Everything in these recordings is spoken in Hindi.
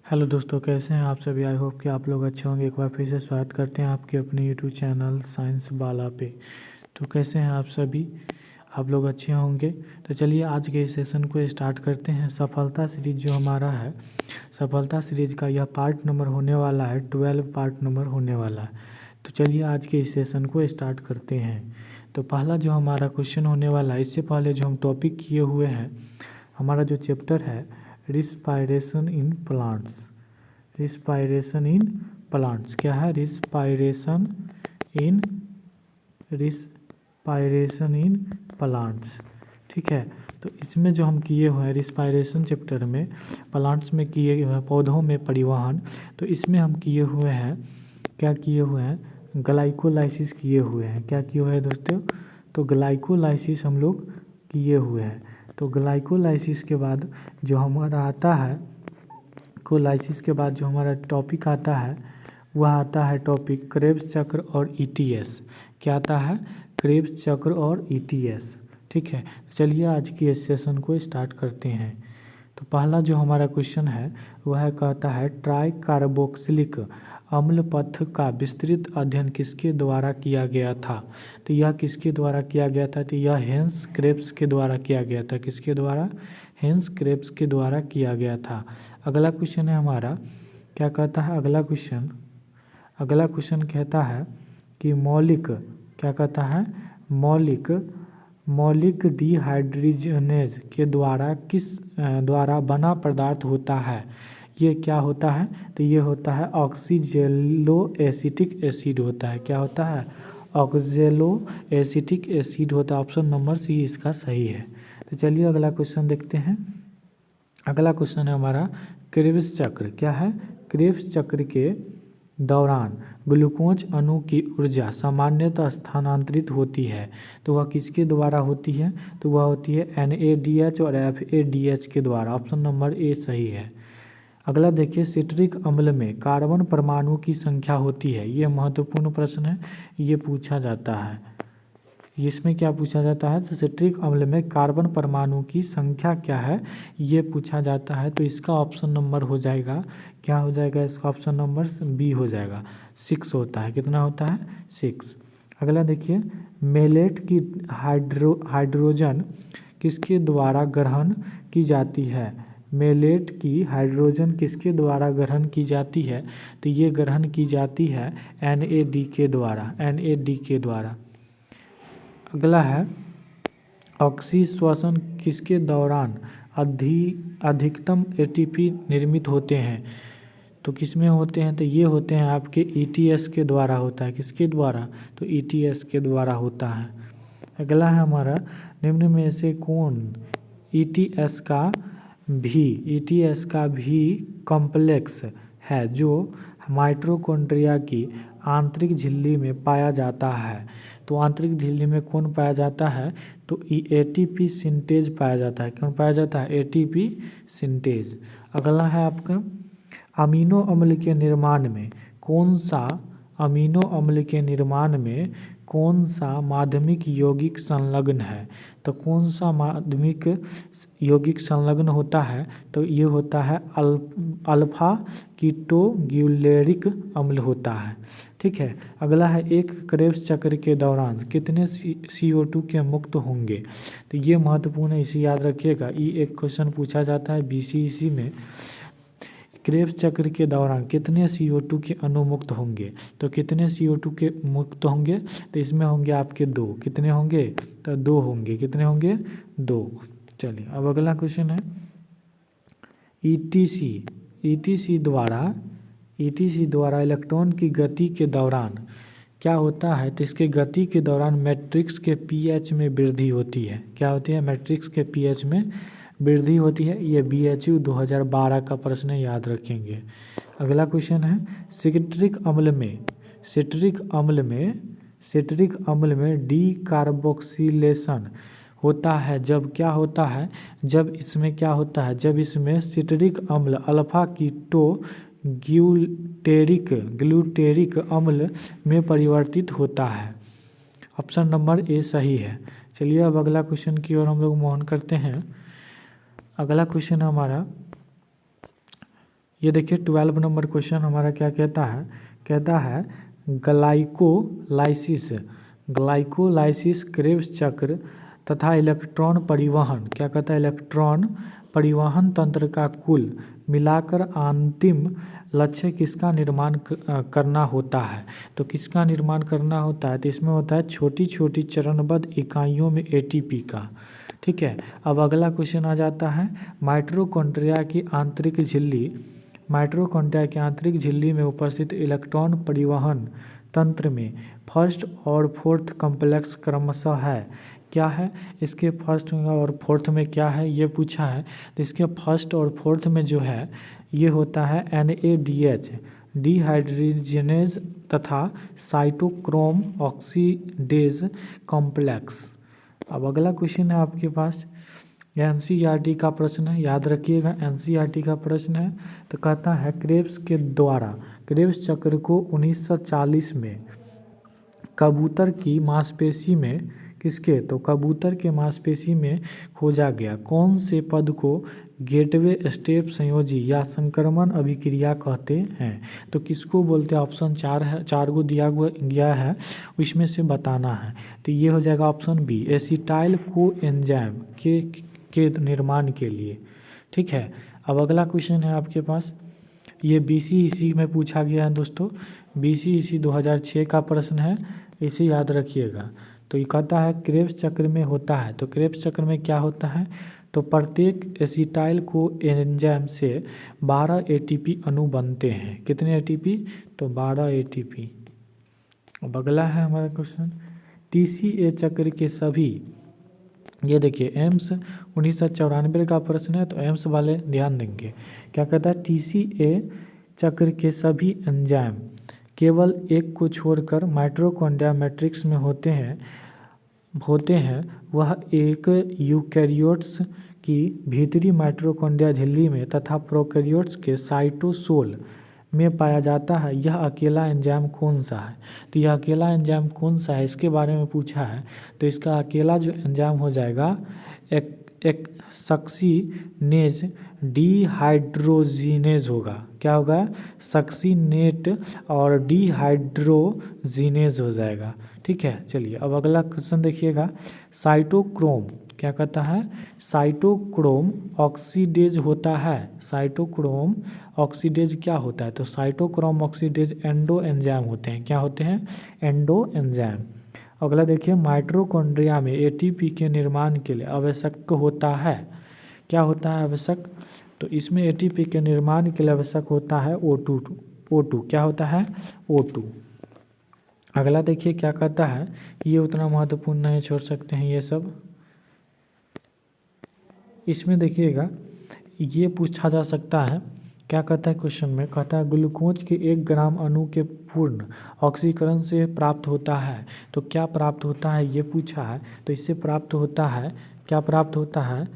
हेलो दोस्तों, कैसे हैं आप सभी। आई होप कि आप लोग अच्छे होंगे। एक बार फिर से स्वागत करते हैं आपके अपने यूट्यूब चैनल साइंस बाला पे। तो कैसे हैं आप सभी, आप लोग अच्छे होंगे। तो चलिए आज के इस सेशन को स्टार्ट करते हैं। सफलता सीरीज जो हमारा है, सफलता सीरीज का यह पार्ट नंबर होने वाला है 12 पार्ट नंबर होने वाला है। तो चलिए आज के इस सेशन को स्टार्ट करते हैं। तो पहला जो हमारा क्वेश्चन होने वाला है, इससे पहले जो हम टॉपिक किए हुए हैं, हमारा जो चैप्टर है respiration in plants. Respiration in plants क्या है? Respiration in plants. ठीक है, तो इसमें जो हम किए हुए हैं रिस्पायरेशन चैप्टर में, प्लांट्स में किए हुए हैं, पौधों में परिवहन, तो इसमें हम किए हुए हैं, क्या किए हुए हैं, ग्लाइकोलाइसिस किए हुए हैं। क्या किए हुए हैं दोस्तों? तो ग्लाइकोलाइसिस हम लोग किए हुए हैं। तो ग्लाइकोलाइसिस के बाद जो हमारा आता है, कोलाइसिस के बाद जो हमारा टॉपिक आता है वह आता है टॉपिक क्रेब्स चक्र और ईटीएस। क्या आता है? क्रेब्स चक्र और ईटीएस। ठीक है, चलिए आज की इस सेशन को स्टार्ट करते हैं। तो पहला जो हमारा क्वेश्चन है वह कहता है ट्राई कार्बोक्सिलिक अम्ल पथ का विस्तृत अध्ययन किसके द्वारा किया गया था? तो यह किसके द्वारा किया गया था? तो यह हेंस क्रेब्स के द्वारा किया गया था। किसके द्वारा? हेंस क्रेब्स के द्वारा किया गया था। अगला क्वेश्चन है हमारा, क्या कहता है अगला क्वेश्चन? अगला क्वेश्चन कहता है कि मौलिक, क्या कहता है, मौलिक डिहाइड्रोजनेज के द्वारा किस द्वारा बना पदार्थ होता है? ये क्या होता है? तो ये होता है ऑक्सीजेलो एसिटिक एसिड होता है। क्या होता है? ऑक्जेलो एसिटिक एसिड होता है। ऑप्शन नंबर सी इसका सही है। तो चलिए अगला क्वेश्चन देखते हैं। अगला क्वेश्चन है हमारा क्रेब्स चक्र। क्या है? क्रेब्स चक्र के दौरान ग्लूकोज अणु की ऊर्जा सामान्यतः स्थानांतरित होती है, तो वह किसके द्वारा होती है? तो वह होती है NADH और FADH के द्वारा। ऑप्शन नंबर ए सही है। अगला देखिए, सिट्रिक अम्ल में कार्बन परमाणु की संख्या होती है। ये महत्वपूर्ण प्रश्न है, ये पूछा जाता है। इसमें क्या पूछा जाता है? तो सिट्रिक अम्ल में कार्बन परमाणु की संख्या क्या है, ये पूछा जाता है। तो इसका ऑप्शन नंबर हो जाएगा, क्या हो जाएगा इसका? ऑप्शन नंबर बी हो जाएगा। 6 होता है। कितना होता है? 6। अगला देखिए, मेलेट की हाइड्रोजन किसके द्वारा ग्रहण की जाती है? मेलेट की हाइड्रोजन किसके द्वारा ग्रहण की जाती है? तो ये ग्रहण की जाती है NAD के द्वारा। NAD के द्वारा। अगला है ऑक्सीश्वसन किसके दौरान अधिकतम ATP निर्मित होते हैं? तो किस में होते हैं? तो ये होते हैं आपके ETS के द्वारा होता है। किसके द्वारा? तो ETS के द्वारा होता है। अगला है हमारा, निम्न में से कौन ETS का भी कॉम्प्लेक्स है जो माइटोकॉन्ड्रिया की आंतरिक झिल्ली में पाया जाता है? तो आंतरिक झिल्ली में कौन पाया जाता है? तो ATP सिंटेज पाया जाता है। कौन पाया जाता है? ATP सिंटेज। अगला है आपका, अमीनो अम्ल के निर्माण में कौन सा अमीनो अम्ल के निर्माण में कौन सा माध्यमिक यौगिक संलग्न है? तो कौन सा माध्यमिक यौगिक संलग्न होता है? तो ये होता है अल्फा कीटोग्युलेरिक अम्ल होता है। ठीक है। अगला है, एक क्रेब्स चक्र के दौरान कितने CO2 के मुक्त होंगे? तो ये महत्वपूर्ण है, इसे याद रखिएगा। ये एक क्वेश्चन पूछा जाता है BCEC में, क्रेब्स चक्र के दौरान कितने CO2 के अणु मुक्त होंगे? तो कितने CO2 के मुक्त होंगे? तो इसमें होंगे आपके 2। कितने होंगे? तो 2 होंगे। कितने होंगे? 2। चलिए अब अगला क्वेश्चन है, ETC द्वारा इलेक्ट्रॉन की गति के दौरान क्या होता है? तो इसके गति के दौरान मैट्रिक्स के pH में वृद्धि होती है। क्या होती है? मैट्रिक्स के pH में वृद्धि होती है। ये BHU 2012 का प्रश्न है, याद रखेंगे। अगला क्वेश्चन है, सिट्रिक अम्ल में डीकार्बोक्सिलेशन होता है जब क्या होता है? जब इसमें क्या होता है? जब इसमें सिट्रिक अम्ल अल्फा कीटो ग्लूटेरिक अम्ल में परिवर्तित होता है। ऑप्शन नंबर ए सही है। चलिए अब अगला क्वेश्चन की ओर हम लोग मूव ऑन करते हैं। अगला क्वेश्चन हमारा ये देखिए 12 नंबर क्वेश्चन हमारा क्या कहता है ग्लाइकोलाइसिस क्रेब्स चक्र तथा इलेक्ट्रॉन परिवहन, क्या कहता है, इलेक्ट्रॉन परिवहन तंत्र का कुल मिलाकर अंतिम लक्ष्य किसका निर्माण करना होता है। तो किसका निर्माण करना होता है, तो इसमें होता है छोटी छोटी चरणबद्ध इकाइयों में एटीपी का। ठीक है, अब अगला क्वेश्चन आ जाता है माइटोकॉन्ड्रिया की आंतरिक झिल्ली में उपस्थित इलेक्ट्रॉन परिवहन तंत्र में फर्स्ट और फोर्थ कॉम्प्लेक्स क्रमशः है, क्या है। इसके फर्स्ट और फोर्थ में क्या है ये पूछा है। तो इसके फर्स्ट और फोर्थ में जो है ये होता है NADH डिहाइड्रोजनेज तथा साइटोक्रोम ऑक्सीडेज कॉम्प्लेक्स। अब अगला क्वेश्चन है आपके पास NCERT का प्रश्न है, याद रखिएगा NCERT का प्रश्न है। तो कहता है क्रेब्स चक्र को 1940 में कबूतर की मांसपेशी में कबूतर के मांसपेशी में खोजा गया। कौन से पद को गेटवे स्टेप संयोजी या संक्रमण अभिक्रिया कहते हैं। तो किसको बोलते हैं, ऑप्शन 4 है, 4 को दिया गया है, इसमें से बताना है। तो ये हो जाएगा ऑप्शन बी, एसिटाइल कोएंजाइम के निर्माण के लिए। ठीक है, अब अगला क्वेश्चन है आपके पास, ये BCEC में पूछा गया है दोस्तों, BCEC 2006 का प्रश्न है, इसे याद रखिएगा। तो ये कहता है क्रेब्स चक्र में होता है। तो क्रेब्स चक्र में क्या होता है, तो प्रत्येक एसिटाइल कोएंजाइम से 12 ATP अणु बनते हैं। कितने ATP, तो 12 ATP। अब अगला है हमारा क्वेश्चन TCA चक्र के सभी, ये देखिए एम्स 1994 का प्रश्न है, तो एम्स वाले ध्यान देंगे। क्या कहता है, TCA चक्र के सभी एंजाइम केवल एक को छोड़कर माइटोकॉन्ड्रिया मैट्रिक्स में होते हैं। वह एक यूकैरियोट्स की भीतरी माइटोकॉन्ड्रिया झिल्ली में तथा प्रोकैरियोट्स के साइटोसोल में पाया जाता है। यह अकेला एंजाइम कौन सा है। तो यह अकेला एंजाइम कौन सा है, इसके बारे में पूछा है। तो इसका अकेला जो एंजाइम हो जाएगा एक सक्सीनेज डिहाइड्रोजिनेज होगा। क्या होगा, सक्सीनेट और डिहाइड्रोजिनेज हो जाएगा। ठीक है, चलिए अब अगला क्वेश्चन देखिएगा, साइटोक्रोम, क्या कहता है, साइटोक्रोम ऑक्सीडेज होता है। साइटोक्रोम ऑक्सीडेज क्या होता है, तो साइटोक्रोम ऑक्सीडेज एंडो एंजाइम होते हैं। क्या होते हैं, एंडो एंजाइम। अगला देखिए, माइटोकॉन्ड्रिया में ATP के निर्माण के लिए आवश्यक होता है, क्या होता है आवश्यक, तो इसमें ATP के निर्माण के लिए आवश्यक होता है O2। क्या होता है, O2। अगला देखिए क्या कहता है, ये उतना महत्वपूर्ण नहीं, छोड़ सकते हैं ये सब। इसमें देखिएगा ये पूछा जा सकता है, क्या कहता है क्वेश्चन में, कहता है ग्लूकोज के 1 ग्राम अणु के पूर्ण ऑक्सीकरण से प्राप्त होता है। तो क्या प्राप्त होता है ये पूछा है। तो इससे प्राप्त होता है, क्या प्राप्त होता है,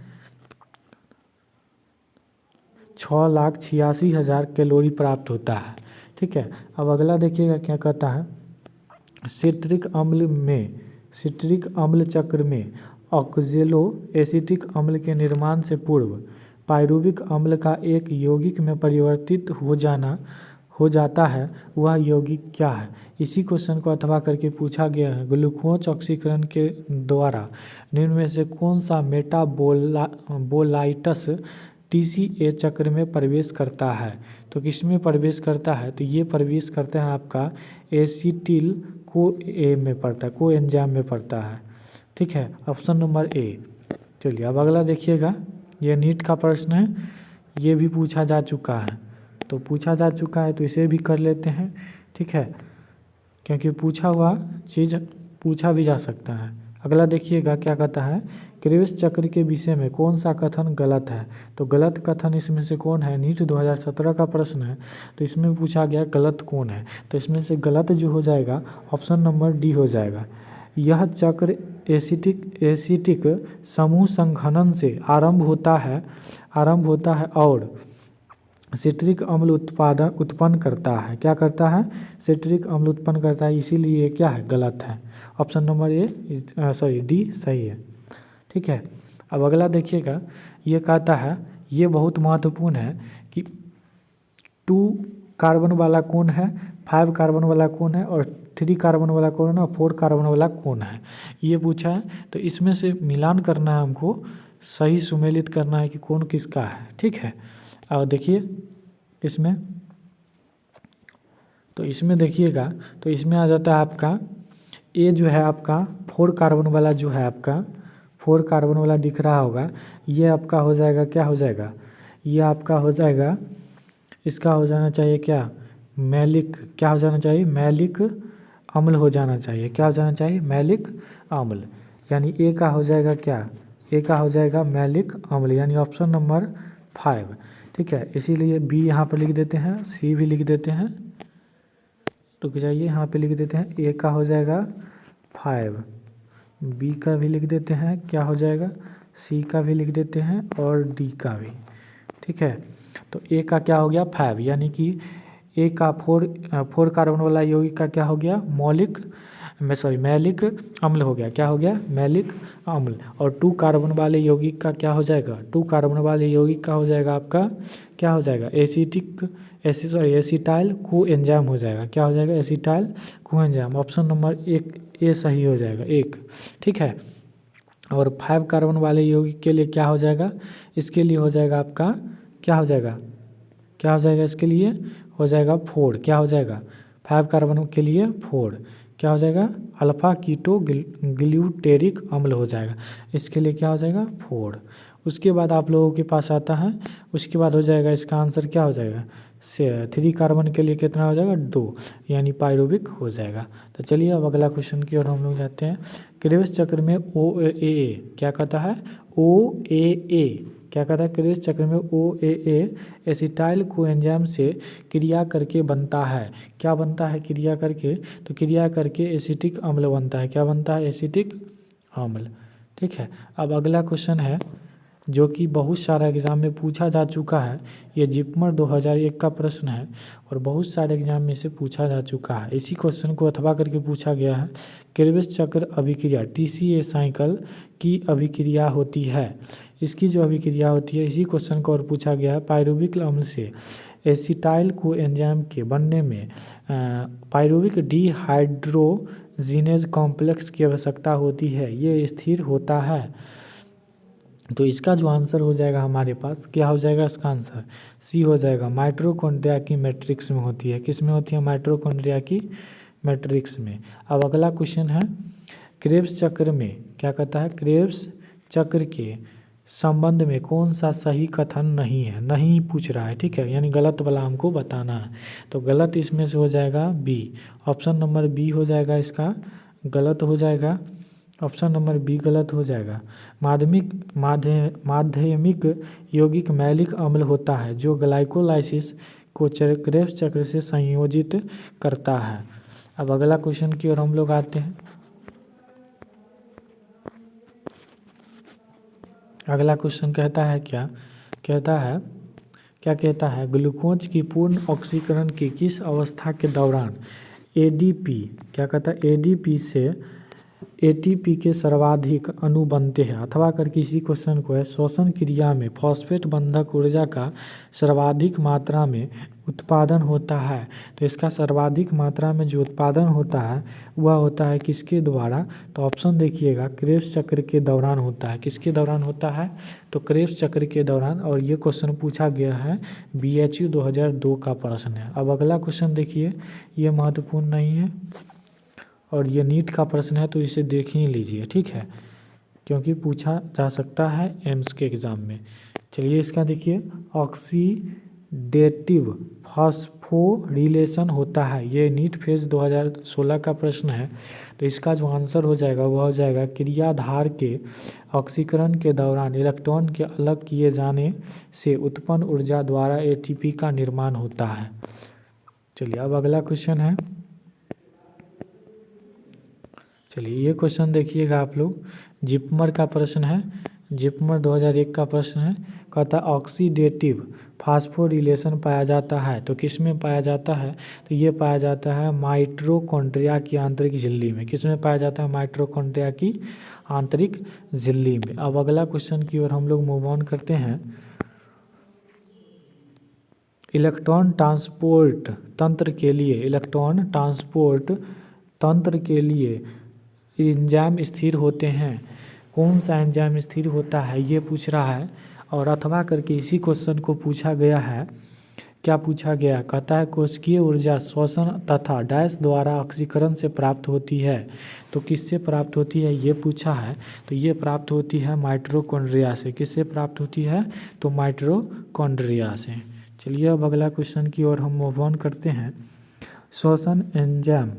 6,86,000 कैलोरी प्राप्त होता है। ठीक है, अब अगला देखिएगा क्या कहता है, सिट्रिक अम्ल चक्र में ऑक्जेलो एसिटिक अम्ल के निर्माण से पूर्व पाइरुविक अम्ल का एक यौगिक में परिवर्तित हो जाता है, वह यौगिक क्या है। इसी क्वेश्चन को अथवा करके पूछा गया है, ग्लूकोज ऑक्सीकरण के द्वारा निम्न में से कौन सा मेटाबोलाइट्स TCA चक्र में प्रवेश करता है। तो किस में प्रवेश करता है, तो ये प्रवेश करता है आपका एसिटिल को में पड़ता है, को एंजाइम में पड़ता है। ठीक है, ऑप्शन नंबर A। चलिए अब अगला देखिएगा, ये नीट का प्रश्न है, ये भी पूछा जा चुका है। तो इसे भी कर लेते हैं। ठीक है, क्योंकि पूछा हुआ चीज़ पूछा भी जा सकता है। अगला देखिएगा क्या कहता है, क्रेब्स चक्र के विषय में कौन सा कथन गलत है। तो गलत कथन इसमें से कौन है, नीट 2017 का प्रश्न है, तो इसमें पूछा गया गलत कौन है। तो इसमें से गलत जो हो जाएगा ऑप्शन नंबर D हो जाएगा। यह चक्र एसिटिक समूह संघनन से आरंभ होता है और सिट्रिक अम्ल उत्पन्न करता है। क्या करता है, सिट्रिक अम्ल उत्पन्न करता है, इसीलिए ये क्या है, गलत है। ऑप्शन नंबर D सही है। ठीक है, अब अगला देखिएगा, ये कहता है, ये बहुत महत्वपूर्ण है कि 2 कार्बन वाला कौन है, 5 कार्बन वाला कौन है और 3 कार्बन वाला कौन है और 4 कार्बन वाला कौन है, ये पूछा है। तो इसमें से मिलान करना है हमको, सही सुमेलित करना है कि कौन किसका है, ठीक है। और देखिए इसमें, तो इसमें देखिएगा, तो इसमें आ जाता है आपका ए जो है आपका 4 कार्बन वाला जो है आपका 4 कार्बन वाला दिख रहा होगा, ये आपका हो जाएगा, क्या हो जाएगा, ये आपका हो जाएगा, इसका हो जाना चाहिए क्या, मैलिक, क्या हो जाना चाहिए, मैलिक अम्ल हो जाना चाहिए, क्या हो जाना चाहिए, मैलिक अम्ल। यानी ए का हो जाएगा क्या, ए का हो जाएगा मैलिक अम्ल, यानी ऑप्शन नंबर 5, ठीक है। इसीलिए बी यहाँ पर लिख देते हैं, सी भी लिख देते हैं, रुक जाइए, यहाँ पे लिख देते हैं, ए का हो जाएगा 5, बी का भी लिख देते हैं, क्या हो जाएगा, सी का भी लिख देते हैं और डी का भी, ठीक है। तो ए का क्या हो गया 5, यानी कि ए का 4 कार्बन वाला यौगिक का क्या हो गया, मैलिक अम्ल हो गया, क्या हो गया, मैलिक अम्ल। और 2 कार्बन वाले यौगिक का क्या हो जाएगा, 2 कार्बन वाले यौगिक का हो जाएगा आपका, क्या हो जाएगा, एसिटाइल को एंजाइम हो जाएगा, क्या हो जाएगा, acetyl co enzyme. Option number 1 ए सही हो जाएगा, 1, ठीक है। और 5 कार्बन वाले यौगिक के लिए क्या हो जाएगा, इसके लिए हो जाएगा आपका, क्या हो जाएगा, क्या हो जाएगा, इसके लिए हो जाएगा 4, क्या हो जाएगा, 5 कार्बन के लिए 4, क्या हो जाएगा, अल्फा कीटो ग्लूटेरिक अम्ल हो जाएगा, इसके लिए क्या हो जाएगा 4। उसके बाद आप लोगों के पास आता है, उसके बाद हो जाएगा इसका आंसर क्या हो जाएगा, 3 कार्बन के लिए कितना हो जाएगा, 2, यानी पायरुविक हो जाएगा। तो चलिए अब अगला क्वेश्चन की ओर हम लोग जाते हैं। क्रेब्स चक्र में OAA क्या कहता है, OAA क्या कहता है, क्रेब्स चक्र में OAA एसिटाइल कोएंजाइम से क्रिया करके बनता है, क्या बनता है, क्रिया करके, तो क्रिया करके एसिटिक अम्ल बनता है, क्या बनता है, एसिटिक अम्ल, ठीक है। अब अगला क्वेश्चन है जो कि बहुत सारा एग्जाम में पूछा जा चुका है, ये जिपमर 2001 का प्रश्न है और बहुत सारे एग्जाम में से पूछा जा चुका है। इसी क्वेश्चन को अथवा करके पूछा गया है, क्रेब्स चक्र अभिक्रिया TCA साइकिल की अभिक्रिया होती है, इसकी जो अभिक्रिया होती है, इसी क्वेश्चन को और पूछा गया है। पायरुविक अम्ल से एसिटाइल को एंजाइम के बनने में पायरुविक डिहाइड्रोजिनेज कॉम्प्लेक्स की आवश्यकता होती है, ये स्थिर होता है। तो इसका जो आंसर हो जाएगा हमारे पास, क्या हो जाएगा इसका आंसर, सी हो जाएगा, माइटोकॉन्ड्रिया की मैट्रिक्स में होती है, किस में होती है, माइटोकॉन्ड्रिया की मैट्रिक्स में। अब अगला क्वेश्चन है, क्रेब्स चक्र में क्या कहता है, क्रेब्स चक्र के संबंध में कौन सा सही कथन नहीं है, नहीं पूछ रहा है, ठीक है, यानी गलत वाला हमको बताना है। तो गलत इसमें से हो जाएगा बी, ऑप्शन नंबर बी हो जाएगा, इसका गलत हो जाएगा, ऑप्शन नंबर बी गलत हो जाएगा। माध्यमिक यौगिक मैलिक अम्ल होता है जो ग्लाइकोलाइसिस को क्रेब्स चक्र से संयोजित करता है। अब अगला क्वेश्चन की ओर हम लोग आते हैं। अगला क्वेश्चन कहता है क्या कहता है, ग्लूकोज की पूर्ण ऑक्सीकरण की किस अवस्था के दौरान ADP क्या कहता है, ADP से ATP के सर्वाधिक अणु बनते हैं, अथवा कर किसी क्वेश्चन को है, श्वसन क्रिया में फॉस्फेट बंधक ऊर्जा का सर्वाधिक मात्रा में उत्पादन होता है। तो इसका सर्वाधिक मात्रा में जो उत्पादन होता है वह होता है किसके द्वारा, तो ऑप्शन देखिएगा, क्रेब्स चक्र के दौरान होता है, किसके दौरान होता है, तो क्रेब्स चक्र के दौरान। और ये क्वेश्चन पूछा गया है BHU 2002 का प्रश्न है। अब अगला क्वेश्चन देखिए, ये महत्वपूर्ण नहीं है और ये नीट का प्रश्न है, तो इसे देख ही लीजिए, ठीक है, क्योंकि पूछा जा सकता है एम्स के एग्ज़ाम में। चलिए इसका देखिए, ऑक्सीडेटिव फॉस्फोरिलेशन होता है, ये नीट फेज 2016 का प्रश्न है। तो इसका जो आंसर हो जाएगा वह हो जाएगा, क्रियाधार के ऑक्सीकरण के दौरान इलेक्ट्रॉन के अलग किए जाने से उत्पन्न ऊर्जा द्वारा ATP का निर्माण होता है। चलिए अब अगला क्वेश्चन है, चलिए ये क्वेश्चन देखिएगा आप लोग, जिपमर का प्रश्न है, जिपमर 2001 का प्रश्न है, कहता ऑक्सीडेटिव फास्फोरिलेशन पाया जाता है, तो किस में पाया जाता है, तो ये पाया जाता है माइटोकॉन्ड्रिया की आंतरिक झिल्ली में, किस में पाया जाता है, माइटोकॉन्ड्रिया की आंतरिक झिल्ली में। अब अगला क्वेश्चन की ओर हम लोग मूव ऑन करते हैं। इलेक्ट्रॉन ट्रांसपोर्ट तंत्र के लिए एंजाइम स्थिर होते हैं। कौन सा एंजाइम स्थिर होता है ये पूछ रहा है। और अथवा करके इसी क्वेश्चन को पूछा गया है। क्या पूछा गया? कहता है कोशिकीय ऊर्जा श्वसन तथा डैश द्वारा ऑक्सीकरण से प्राप्त होती है। तो किससे प्राप्त होती है ये पूछा है। तो ये प्राप्त होती है माइटोकॉन्ड्रिया से। किससे प्राप्त होती है? तो माइटोकॉन्ड्रिया से। चलिए अब अगला क्वेश्चन की ओर हम मूव ऑन करते हैं। श्वसन एंजाइम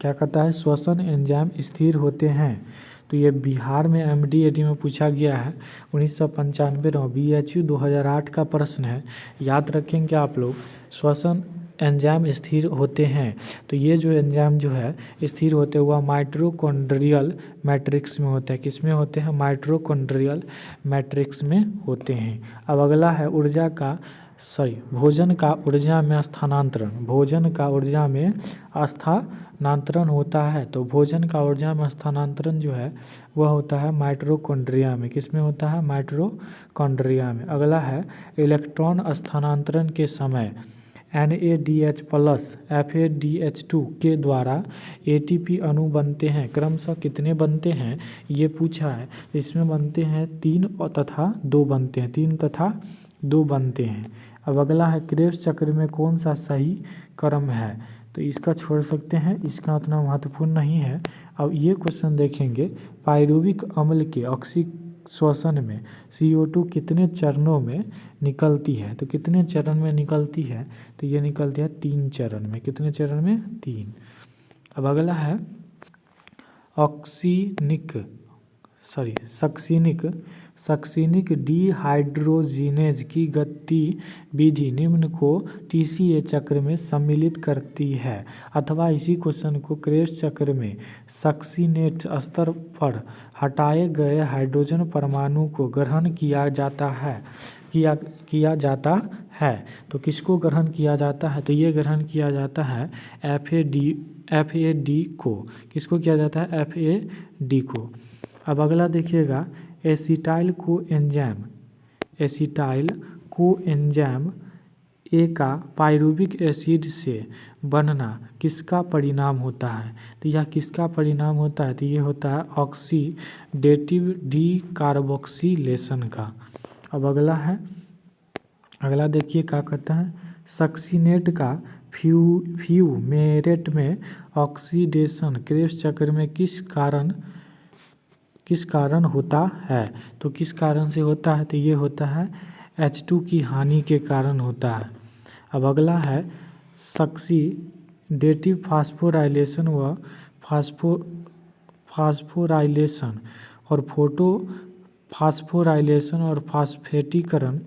क्या कहता है? श्वसन एंजाइम स्थिर होते हैं। तो ये बिहार में MD/AD में पूछा गया है 1995 में। BHU 2008 का प्रश्न है, याद रखेंगे आप लोग। श्वसन एंजाइम स्थिर होते हैं। तो ये जो एंजाइम जो है स्थिर होते हुआ माइटोकॉन्ड्रियल मैट्रिक्स में होते हैं। किस में होते हैं? माइटोकॉन्ड्रियल मैट्रिक्स में होते हैं। अब अगला है भोजन का ऊर्जा में स्थानांतरण। भोजन का ऊर्जा में स्थानांतरण होता है। तो भोजन का ऊर्जा में स्थानांतरण जो है वह होता है माइटोकॉन्ड्रिया में। किस में होता है? माइटोकॉन्ड्रिया में। अगला है इलेक्ट्रॉन स्थानांतरण के समय NADH प्लस FADH2 के द्वारा ATP अणु बनते हैं। क्रमशः कितने बनते हैं ये पूछा है। इसमें बनते हैं 3 तथा 2 बनते हैं। 3 तथा 2 बनते हैं। अब अगला है क्रेब्स चक्र में कौन सा सही क्रम है? तो इसका छोड़ सकते हैं, इसका उतना महत्वपूर्ण नहीं है। अब ये क्वेश्चन देखेंगे, पाइरुविक अम्ल के ऑक्सीश्वसन में CO2 कितने चरणों में निकलती है? तो कितने चरण में निकलती है? तो ये निकलती है 3 चरण में। कितने चरण में? 3। अब अगला है सक्सिनिक डिहाइड्रोजिनेज की गतिविधि निम्न को TCA चक्र में सम्मिलित करती है। अथवा इसी क्वेश्चन को क्रेब्स चक्र में सक्सिनेट स्तर पर हटाए गए हाइड्रोजन परमाणु को ग्रहण किया जाता है। तो किसको ग्रहण किया जाता है? तो ये ग्रहण किया जाता है FAD को। किसको किया जाता है? FAD को। अब अगला देखिएगा एसिटाइल कोएंजाइम A का पाइरुविक एसिड से बनना किसका परिणाम होता है? तो यह किसका परिणाम होता है? तो ये होता है ऑक्सीडेटिव डीकार्बोक्सिलेशन का। अब अगला देखिए क्या कहता है, सक्सिनेट का फ्यूमेरेट में ऑक्सीडेशन क्रेब्स चक्र में किस कारण होता है? तो किस कारण से होता है? तो ये होता है H2 की हानि के कारण होता है। अब अगला है सक्सीडेटिव फास्फोराइलेशन व फास्फोराइलेशन और फास्फोराइलेशन और फास्फेटीकरण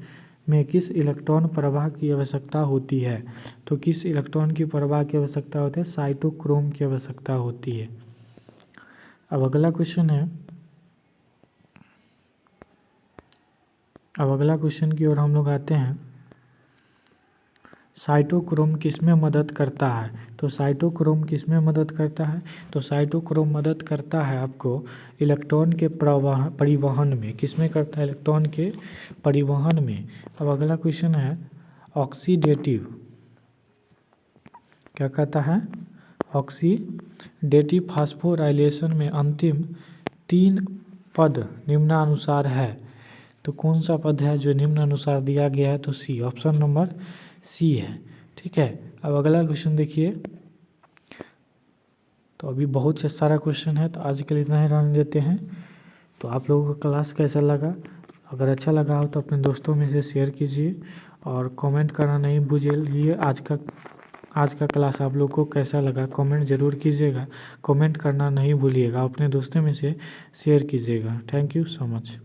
में किस इलेक्ट्रॉन प्रवाह की आवश्यकता होती है? तो किस इलेक्ट्रॉन की प्रवाह की आवश्यकता होती है? साइटोक्रोम की आवश्यकता होती है। अब अगला क्वेश्चन की ओर हम लोग आते हैं। साइटोक्रोम किस में मदद करता है? तो साइटोक्रोम किस में मदद करता है? तो साइटोक्रोम मदद करता है आपको इलेक्ट्रॉन के परिवहन में। किस में करता है? इलेक्ट्रॉन के परिवहन में। अब अगला क्वेश्चन है ऑक्सीडेटिव, क्या कहता है? ऑक्सीडेटिव फास्फोराइलेशन में अंतिम 3 पद निम्नानुसार है। तो कौन सा पद है जो निम्नानुसार दिया गया है? तो C, ऑप्शन नंबर C है। ठीक है। अब अगला क्वेश्चन देखिए। तो अभी बहुत सारा क्वेश्चन है, तो आज के लिए इतना ही रहने देते हैं। तो आप लोगों को क्लास कैसा लगा? अगर अच्छा लगा हो तो अपने दोस्तों में से शेयर कीजिए और कमेंट करना नहीं भूलिए। आज का क्लास आप लोग को कैसा लगा कमेंट ज़रूर कीजिएगा। कमेंट करना नहीं भूलिएगा, अपने दोस्तों में से शेयर कीजिएगा। Thank you so much.